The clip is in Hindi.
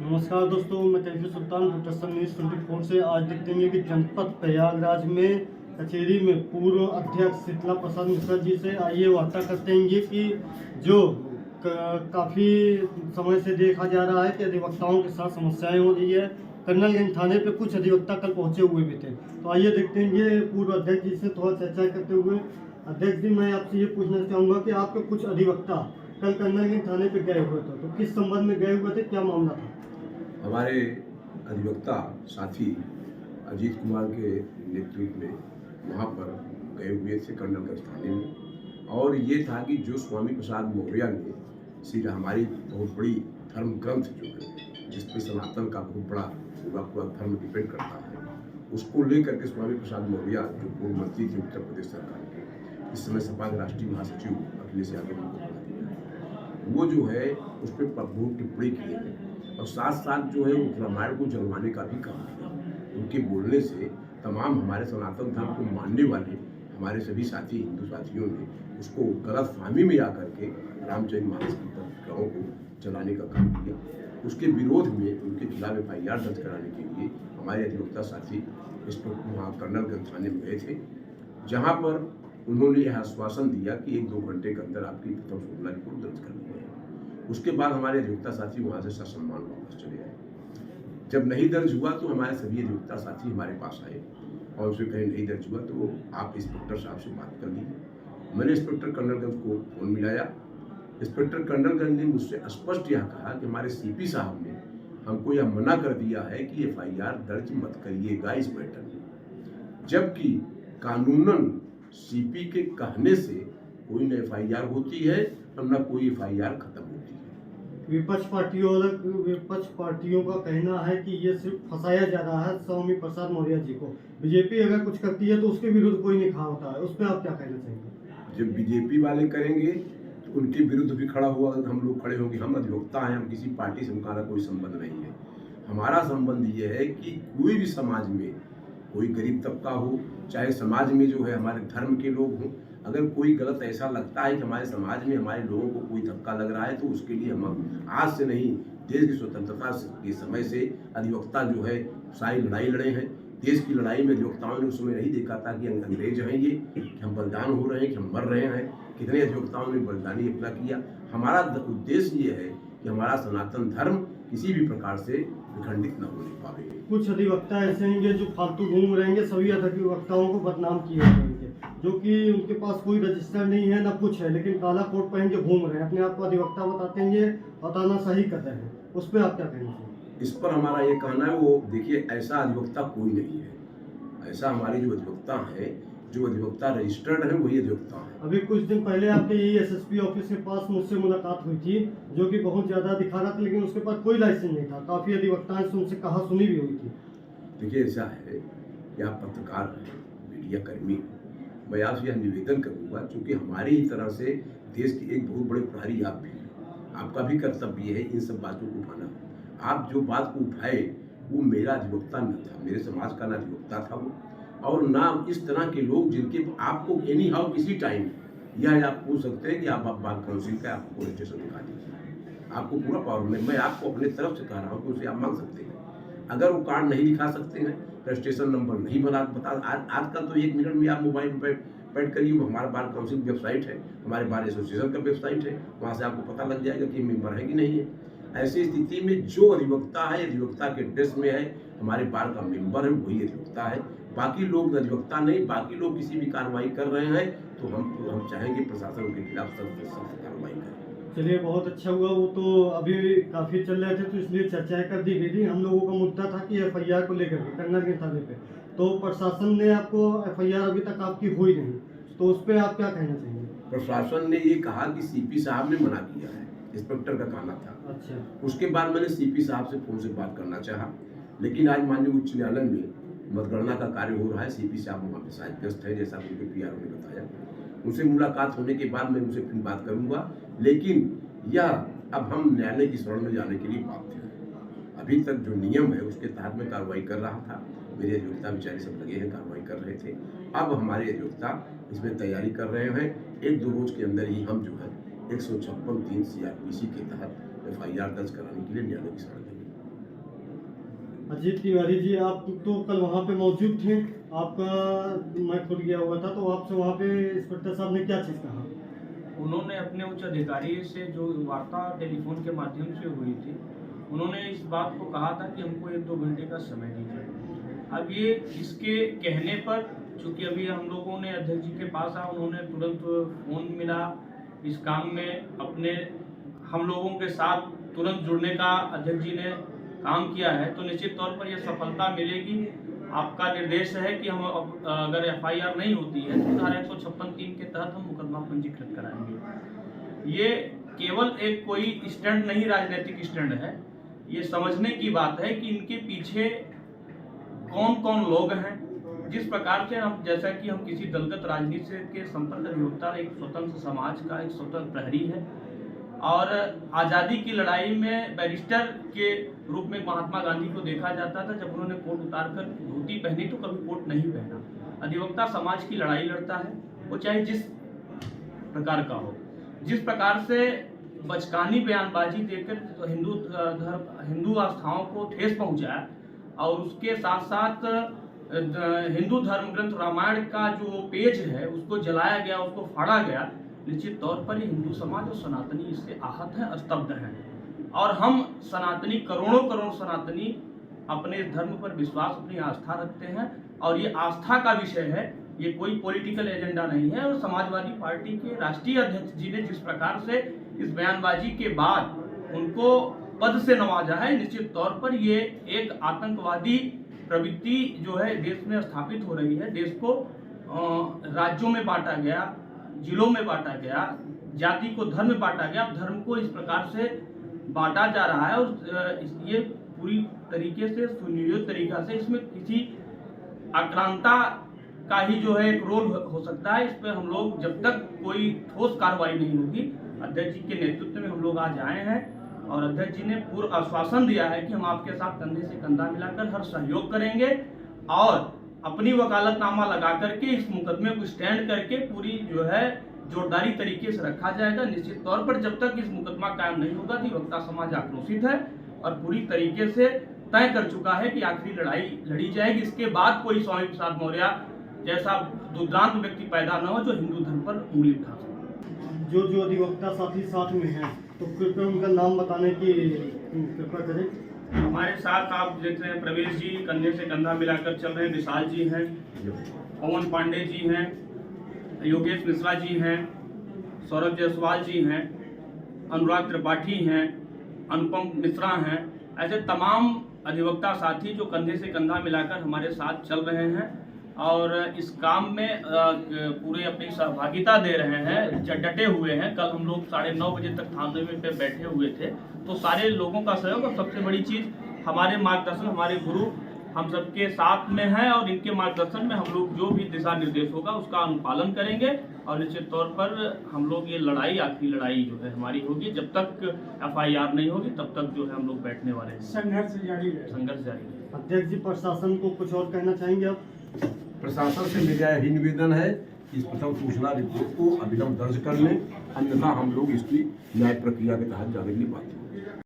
नमस्कार दोस्तों, मैं कैफी सुल्तान प्रोटेक्शन न्यूज़ 24 से आज देखते हैं कि जनपद प्रयागराज में कचेरी में पूर्व अध्यक्ष शीतला प्रसाद मिश्रा जी से आइए वार्ता करते हैं कि जो काफ़ी समय से देखा जा रहा है कि अधिवक्ताओं के साथ समस्याएं हो रही है। कर्नलगंज थाने पे कुछ अधिवक्ता कल पहुंचे हुए भी थे, तो आइए देखते हैं ये पूर्व अध्यक्ष जी से थोड़ा चर्चा करते हुए। अध्यक्ष जी, मैं आपसे ये पूछना चाहूँगा कि आपके कुछ अधिवक्ता कल कर्नलगंज थाने पे गए हुए थे, तो किस संबंध में गए हुए थे, क्या मामला था? हमारे अधिवक्ता साथी अजीत कुमार के नेतृत्व में वहाँ पर गए हुए थे कर्नलगंज थाने में। और ये था कि जो स्वामी प्रसाद मौर्य ने हमारी बहुत बड़ी धर्म ग्रंथ जो है, जिस पे सनातन का बहुत बड़ा पूरा धर्म डिपेंड करता है, उसको लेकर के स्वामी प्रसाद मौर्य जो पूर्व मंत्री थे उत्तर प्रदेश सरकार के, इस समय सपा के राष्ट्रीय महासचिव अखिलेश यादव ने बना दिया है, वो जो है उस पर बहुत टिप्पणी किए हैं और साथ साथ जो है वो रामायण को जलवाने का भी काम किया। उनके बोलने से तमाम हमारे सनातन धर्म को मानने वाले हमारे सभी साथी हिंदू साथियों ने उसको गलत फहमी में आकर के रामचरित मानस की पत्रिकाओं को जलाने का काम किया। उसके विरोध में उनके खिलाफ FIR दर्ज कराने के लिए हमारे अधिवक्ता साथी इस पर वहाँ कर्नलगंज थाने में गए थे, जहाँ पर उन्होंने यह आश्वासन दिया कि 1-2 घंटे के अंदर आपकी प्रथम शुक्ला रिपोर्ट दर्ज कर ली जाएगी। उसके बाद हमारे अधिवक्ता साथी वहाँ से ससम्मान वापस चले आए। जब नहीं दर्ज हुआ तो हमारे सभी अधिवक्ता साथी हमारे पास आए और उसे कहीं नहीं दर्ज हुआ तो आप इंस्पेक्टर साहब से बात कर लीजिए। मैंने इंस्पेक्टर कर्नलगंज को फोन मिलाया। इंस्पेक्टर कर्नलगंज ने मुझसे स्पष्ट यह कहा कि हमारे CP साहब ने हमको यह मना कर दिया है कि FIR दर्ज मत करिएगा इस मैटर में, जबकि कानूनन CP के कहने से कोई न FIR होती है और न कोई FIR खत्म होती है। विपक्ष पार्टियों का कहना है कि ये सिर्फ फंसाया जा रहा है स्वामी प्रसाद मौर्य जी को। बीजेपी अगर कुछ करती है तो उसके विरुद्ध कोई नहीं खड़ा होता है, उस पर आप क्या कहना चाहेंगे? जब बीजेपी वाले करेंगे तो उनके विरुद्ध भी खड़ा हुआ हम लोग खड़े होंगे। हम अधिवक्ता हैं, हम किसी पार्टी से हमारा कोई संबंध नहीं है। हमारा संबंध ये है कि कोई भी समाज में कोई गरीब तबका हो, चाहे समाज में जो है हमारे धर्म के लोग हों, अगर कोई गलत ऐसा लगता है कि हमारे समाज में हमारे लोगों को कोई धक्का लग रहा है तो उसके लिए हम आज से नहीं, देश की स्वतंत्रता के समय से अधिवक्ता जो है सारी लड़ाई लड़े हैं। देश की लड़ाई में अधिवक्ताओं ने उस समय नहीं देखा था कि अंग्रेज हैं ये, कि हम बलिदान हो रहे हैं, कि हम मर रहे हैं। कितने अधिवक्ताओं ने बलिदानी अपना किया। हमारा उद्देश्य ये है कि हमारा सनातन धर्म किसी भी प्रकार से विखंडित न होने पावे। कुछ अधिवक्ता ऐसे हैं जो फालतू घूम रहे हैं, सभी अधिवक्ताओं को बदनाम किए हैं, जो कि उनके पास कोई रजिस्टर नहीं है ना कुछ है, लेकिन काला कोट पहन के घूम रहे हैं, अपने आप को अधिवक्ता बताते हैं, ये बताना सही कर रहे हैं। उस पर आप क्या कहना चाहिए? इस पर हमारा ये कहना है, वो देखिए ऐसा अधिवक्ता कोई नहीं है। ऐसा हमारे जो अधिवक्ता हैं, जो अधिवक्ता रजिस्टर्ड हैं, वही अधिवक्ता हैं। अभी कुछ दिन पहले आपके यही SSP ऑफिस के पास मुझसे मुलाकात हुई थी, जो कि बहुत ज़्यादा दिखा रहा था, लेकिन उसके पास कोई लाइसेंस नहीं था। काफ़ी अधिवक्ताओं से उनसे कहा सुनी भी हुई थी। देखिए ऐसा है कि आप पत्रकार हैं, मीडिया कर्मी हैं, मैं आपसे यह निवेदन करूँगा, चूँकि हमारी ही तरह से देश के एक बहुत बड़े प्रहरी आप भी हैं, आपका भी कर्तव्य है इन सब बातों को उठाना। आप जो बात को उठाए वो मेरा अधिवक्ता न था, मेरे समाज का न अधिवक्ता था वो, और ना इस तरह के लोग जिनके आपको एनी हाउ किसी टाइम यह आप पूछ सकते हैं कि आप बार काउंसिल का आपको पुलिस स्टेशन दिखा दीजिए, आपको पूरा पावर में। मैं आपको अपने तरफ से कह रहा हूँ कि उसे आप मांग सकते हैं। अगर वो कार्ड नहीं दिखा सकते हैं, रजिस्ट्रेशन नंबर नहीं बता आजकल तो 1 मिनट में आप मोबाइल पर बैठ करिए, हमारा बार काउंसिल वेबसाइट है, हमारे बार एसोसिएशन का वेबसाइट है, वहाँ से आपको पता लग जाएगा कि मेंबर है कि नहीं है। ऐसी स्थिति में जो अधिवक्ता है, अधिवक्ता के ड्रेस में है, हमारे बार का मेंबर है, वही अधिवक्ता है। बाकी लोग अधिवक्ता नहीं, बाकी लोग किसी भी कार्रवाई कर रहे हैं तो हम चाहेंगे प्रशासन उनके खिलाफ सख्त कार्रवाई करे। चलिए, बहुत अच्छा हुआ। वो तो अभी काफ़ी चल रहे थे, तो इसलिए चर्चाएं कर दी गई थी। हम लोगों का मुद्दा था कि FIR को लेकर के कर्नलगंज थाने पे, तो प्रशासन ने आपको FIR अभी तक आपकी हुई नहीं, तो उस पर आप क्या कहना चाहेंगे? प्रशासन ने ये कहा कि CP साहब ने मना किया है, इंस्पेक्टर का कहना था। अच्छा। उसके बाद मैंने CP साहब से फोन से बात करना चाहा, लेकिन आज माननीय उच्च न्यायालय में मतगणना का कार्य हो रहा है। CP साहब वहाँ पे शायद व्यस्त है, जैसा उनके PR ने बताया। उनसे मुलाकात होने के बाद मैं उनसे फिर बात करूँगा, लेकिन यह अब हम न्यायालय की शरण में जाने के लिए बाध्य हैं। अभी तक जो नियम है उसके तहत मैं कार्रवाई कर रहा था, मेरे अधिवक्ता बेचारे सब लगे हैं, कार्रवाई कर रहे थे। अब हमारे अधिवक्ता इसमें तैयारी कर रहे हैं। 1-2 रोज के अंदर ही हम जो है 156(3) CRPC के तहत FIR दर्ज कराने के लिए न्यायालय की शरण लेंगे। अजीत तिवारी जी, आप तो कल वहाँ पे मौजूद थे, आपका मैं खुद गया हुआ था, तो आपसे वहाँ पे इंस्पेक्टर साहब ने क्या चीज़ कहा? उन्होंने अपने उच्च अधिकारी से जो वार्ता टेलीफोन के माध्यम से हुई थी, उन्होंने इस बात को कहा था कि हमको 1-2 घंटे का समय दीजिए। अब ये इसके कहने पर, चूंकि अभी हम लोगों ने अध्यक्ष जी के पास आया, उन्होंने तुरंत फ़ोन मिला इस काम में अपने हम लोगों के साथ तुरंत जुड़ने का अध्यक्ष जी ने काम किया है, तो निश्चित तौर पर यह सफलता मिलेगी। आपका निर्देश है कि हम अगर एफआईआर नहीं होती है तो धारा 156(3) के तहत हम मुकदमा पंजीकृत कराएंगे। ये केवल एक कोई स्टैंड नहीं, राजनीतिक स्टैंड है। ये समझने की बात है कि इनके पीछे कौन कौन लोग हैं। जिस प्रकार से हम, जैसा कि हम किसी दलगत राजनीति से के संपर्क अधिवक्ता, एक स्वतंत्र समाज का एक स्वतंत्र प्रहरी है, और आज़ादी की लड़ाई में बैरिस्टर के रूप में महात्मा गांधी को देखा जाता था। जब उन्होंने कोट उतारकर धोती पहनी तो कभी कोट नहीं पहना। अधिवक्ता समाज की लड़ाई लड़ता है, वो चाहे जिस प्रकार का हो। जिस प्रकार से बचकानी बयानबाजी देकर हिंदू आस्थाओं को ठेस पहुंचाया, और उसके साथ साथ हिंदू धर्म ग्रंथ रामायण का जो पेज है उसको जलाया गया, उसको फाड़ा गया। निश्चित तौर पर हिंदू समाज और सनातनी इससे आहत हैं, स्तब्ध हैं। और हम सनातनी, करोड़ों सनातनी अपने धर्म पर विश्वास, अपनी आस्था रखते हैं, और ये आस्था का विषय है, ये कोई पॉलिटिकल एजेंडा नहीं है। और समाजवादी पार्टी के राष्ट्रीय अध्यक्ष जी ने जिस प्रकार से इस बयानबाजी के बाद उनको पद से नवाजा है, निश्चित तौर पर ये एक आतंकवादी प्रवृत्ति जो है देश में स्थापित हो रही है। देश को राज्यों में बांटा गया, जिलों में बांटा गया, जाति को धर्म में बांटा गया, धर्म को इस प्रकार से बांटा जा रहा है। और ये पूरी तरीके से सुनियोजित तरीका से, इसमें किसी आक्रांता का ही जो है एक रोल हो सकता है। इस पर हम लोग, जब तक कोई ठोस कार्रवाई नहीं होगी, अध्यक्ष जी के नेतृत्व में हम लोग आज आए हैं, और अध्यक्ष जी ने पूर्ण आश्वासन दिया है कि हम आपके साथ कंधे से कंधा मिलाकर हर सहयोग करेंगे, और अपनी वकालतनामा लगा करके इस मुकदमे को स्टैंड करके पूरी जो है जोरदारी तरीके से रखा जाएगा। निश्चित तौर पर जब तक इस मुकदमा कायम नहीं होगा, अधिवक्ता समाज आक्रोशित है और पूरी तरीके से तय कर चुका है कि आखिरी लड़ाई लड़ी जाएगी। इसके बाद कोई स्वामी प्रसाद मौर्य जैसा दुर्दांत व्यक्ति पैदा न हो जो हिंदू धर्म पर उंगली उठा सके। जो अधिवक्ता साथी साथ में हैं, तो कृपया उनका नाम बताने की कृपा करें। हमारे साथ आप देख रहे हैं प्रवेश जी कंधे से कंधा मिलाकर चल रहे हैं, विशाल जी हैं, पवन पांडे जी हैं, योगेश मिश्रा जी हैं, सौरभ जायसवाल जी हैं, अनुराग त्रिपाठी हैं, अनुपम मिश्रा हैं। ऐसे तमाम अधिवक्ता साथी जो कंधे से कंधा मिलाकर हमारे साथ चल रहे हैं और इस काम में पूरे अपनी सहभागिता दे रहे हैं, डटे हुए हैं। कल हम लोग 9:30 बजे तक थाने में पे बैठे हुए थे, तो सारे लोगों का सहयोग, और सबसे बड़ी चीज़ हमारे मार्गदर्शन, हमारे गुरु हम सबके साथ में हैं, और इनके मार्गदर्शन में हम लोग जो भी दिशा निर्देश होगा उसका अनुपालन करेंगे। और निश्चित तौर पर हम लोग ये लड़ाई, आखिरी लड़ाई जो है हमारी होगी। जब तक एफआईआर नहीं होगी तब तक जो है हम लोग बैठने वाले हैं। संघर्ष जारी है। संघर्ष जारी है। अध्यक्ष जी, प्रशासन को कुछ और कहना चाहेंगे आप? प्रशासन से मेरा यही निवेदन है कि इस प्रथम सूचना रिपोर्ट को अविलंब दर्ज कर लें, अन्यथा हम लोग इसकी न्याय प्रक्रिया के तहत जाने के लिए बाध्य हैं।